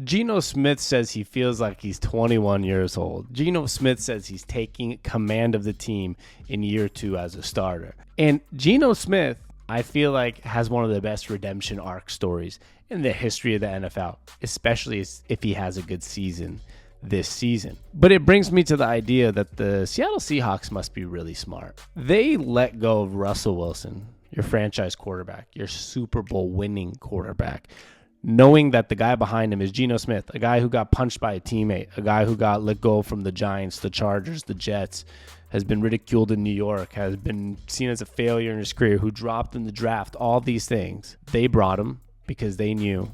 Geno Smith says he feels like he's 21 years old. Geno Smith says he's taking command of the team in year 2 as a starter. And Geno Smith, I feel like, has one of the best redemption arc stories in the history of the NFL, especially if he has a good season this season. But it brings me to the idea that the Seattle Seahawks must be really smart. They let go of Russell Wilson, your franchise quarterback, your Super Bowl winning quarterback, knowing that the guy behind him is Geno Smith, a guy who got punched by a teammate, a guy who got let go from the Giants, the Chargers, the Jets, has been ridiculed in New York, has been seen as a failure in his career, who dropped in the draft, all these things. They brought him because they knew.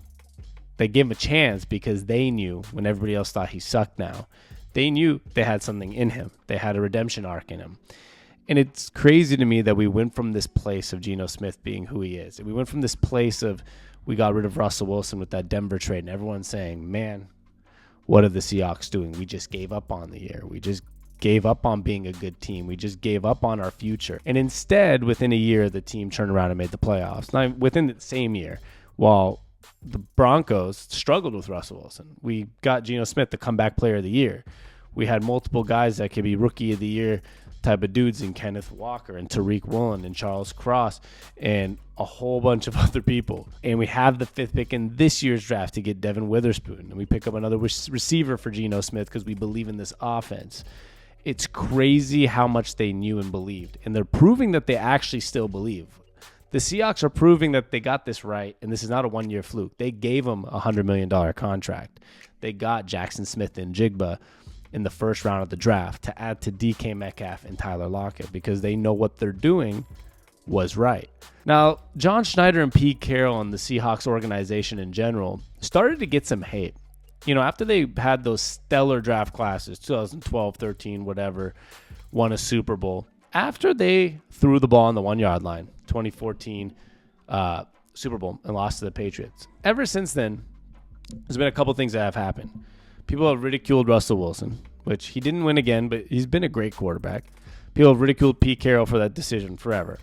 They gave him a chance because they knew when everybody else thought he sucked now. They knew they had something in him. They had a redemption arc in him. And it's crazy to me that we went from this place of Geno Smith being who he is. And we went from this place of we got rid of Russell Wilson with that Denver trade, and everyone's saying, man, what are the Seahawks doing? We just gave up on the year. We just gave up on being a good team. We just gave up on our future. And instead, within a year, the team turned around and made the playoffs. Now, within the same year, while the Broncos struggled with Russell Wilson, we got Geno Smith the comeback player of the year. We had multiple guys that could be rookie of the year type of dudes in Kenneth Walker and Tariq Woolen and Charles Cross and a whole bunch of other people. And we have the 5th pick in this year's draft to get Devin Witherspoon. And we pick up another receiver for Geno Smith because we believe in this offense. It's crazy how much they knew and believed. And they're proving that they actually still believe. The Seahawks are proving that they got this right, and this is not a one-year fluke. They gave him a $100 million contract. They got Jackson Smith and Jigba in the first round of the draft to add to DK Metcalf and Tyler Lockett because they know what they're doing was right. Now, John Schneider and Pete Carroll and the Seahawks organization in general started to get some hate. You know, after they had those stellar draft classes, 2012, 13, whatever, won a Super Bowl. After they threw the ball on the 1-yard line, 2014 Super Bowl, and lost to the Patriots. Ever since then, there's been a couple things that have happened. People have ridiculed Russell Wilson, which he didn't win again, but he's been a great quarterback. People have ridiculed Pete Carroll for that decision forever.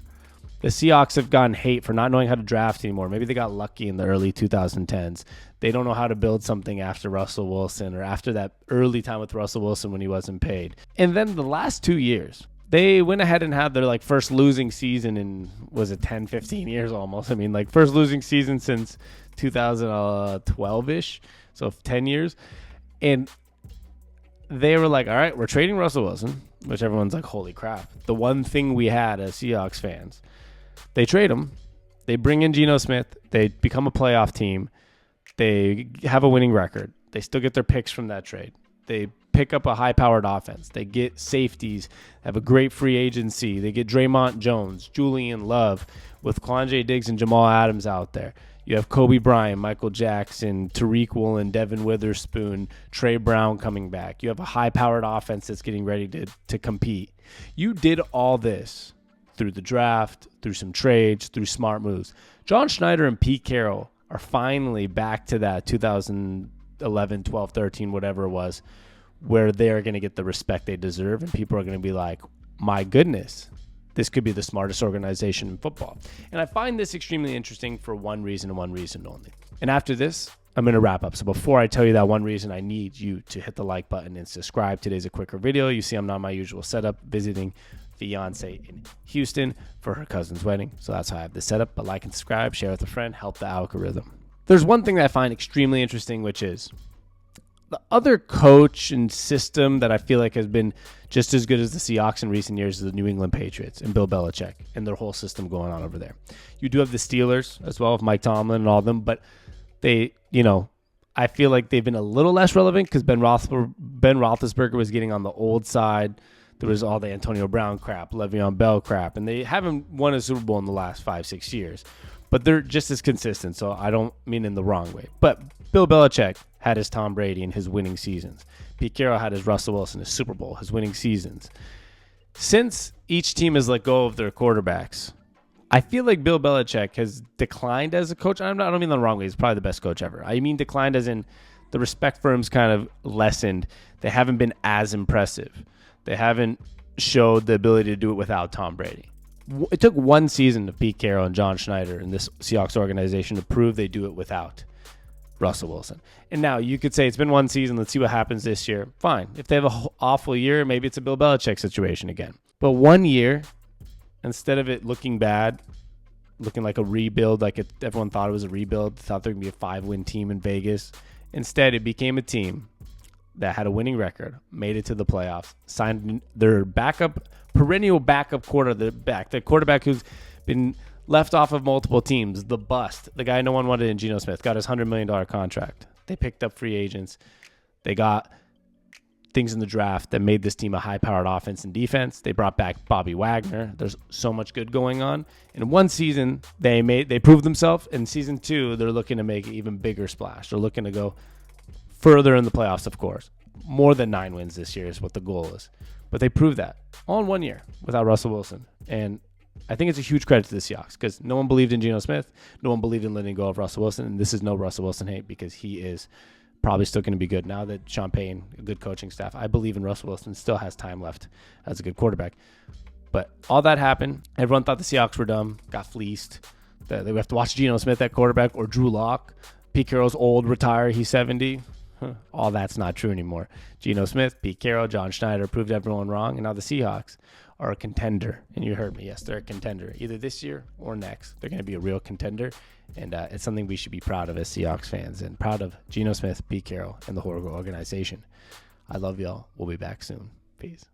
The Seahawks have gotten hate for not knowing how to draft anymore. Maybe they got lucky in the early 2010s. They don't know how to build something after Russell Wilson or after that early time with Russell Wilson when he wasn't paid. And then the last 2 years, they went ahead and had their first losing season in, was it 10, 15 years almost? I mean, first losing season since 2012-ish, so 10 years. And they were like, all right, we're trading Russell Wilson, which everyone's like, holy crap. The one thing we had as Seahawks fans. They trade him. They bring in Geno Smith. They become a playoff team. They have a winning record. They still get their picks from that trade. They pick up a high-powered offense. They get safeties, have a great free agency. They get Draymond Jones, Julian Love, with Quandre Diggs and Jamal Adams out there. You have Kobe Bryant, Michael Jackson, Tariq Woolen, Devin Witherspoon, Trey Brown coming back. You have a high-powered offense that's getting ready to compete. You did all this through the draft, through some trades, through smart moves. John Schneider and Pete Carroll are finally back to that 2011, 12, 13, whatever it was, where they're going to get the respect they deserve, and people are going to be like, my goodness, this could be the smartest organization in football. And I find this extremely interesting for one reason and one reason only. And after this, I'm going to wrap up. So before I tell you that one reason, I need you to hit the like button and subscribe. Today's a quicker video. You see I'm not my usual setup, visiting fiance in Houston for her cousin's wedding. So that's how I have this set up. But like and subscribe, share with a friend, help the algorithm. There's one thing that I find extremely interesting, which is the other coach and system that I feel like has been just as good as the Seahawks in recent years is the New England Patriots and Bill Belichick and their whole system going on over there. You do have the Steelers as well with Mike Tomlin and all of them, but they, I feel like they've been a little less relevant because Ben Roethlisberger was getting on the old side. There was all the Antonio Brown crap, Le'Veon Bell crap, and they haven't won a Super Bowl in the last 5-6 years. But they're just as consistent, so I don't mean in the wrong way. But Bill Belichick had his Tom Brady in his winning seasons. Pete Carroll had his Russell Wilson, his Super Bowl, his winning seasons. Since each team has let go of their quarterbacks, I feel like Bill Belichick has declined as a coach. I don't mean the wrong way. He's probably the best coach ever. I mean declined as in the respect for him's kind of lessened. They haven't been as impressive. They haven't showed the ability to do it without Tom Brady. It took one season of Pete Carroll and John Schneider and this Seahawks organization to prove they do it without Russell Wilson. And now you could say it's been one season. Let's see what happens this year. Fine. If they have an awful year, maybe it's a Bill Belichick situation again. But 1 year, instead of it looking bad, looking like a rebuild, like everyone thought it was a rebuild, thought there would be a 5-win team in Vegas. Instead, it became a team that had a winning record, made it to the playoffs, signed their perennial backup quarterback, the quarterback who's been left off of multiple teams, the bust, the guy no one wanted in Geno Smith, got his $100 million contract. They picked up free agents. They got things in the draft that made this team a high-powered offense and defense. They brought back Bobby Wagner. There's so much good going on. In one season, they proved themselves. In season 2, they're looking to make an even bigger splash. They're looking to go further in the playoffs, of course. More than 9 wins this year is what the goal is. But they proved that all in 1 year without Russell Wilson. And I think it's a huge credit to the Seahawks because no one believed in Geno Smith. No one believed in letting go of Russell Wilson. And this is no Russell Wilson hate because he is probably still going to be good. Now that Sean Payton, a good coaching staff, I believe in Russell Wilson, still has time left as a good quarterback. But all that happened. Everyone thought the Seahawks were dumb, got fleeced. They would have to watch Geno Smith at quarterback or Drew Lock. Pete Carroll's old, retire, he's 70. All that's not true anymore. Geno Smith, Pete Carroll, John Schneider proved everyone wrong, and now the Seahawks are a contender. And you heard me. Yes, they're a contender. Either this year or next. They're going to be a real contender, and it's something we should be proud of as Seahawks fans and proud of Geno Smith, Pete Carroll, and the whole organization. I love y'all. We'll be back soon. Peace.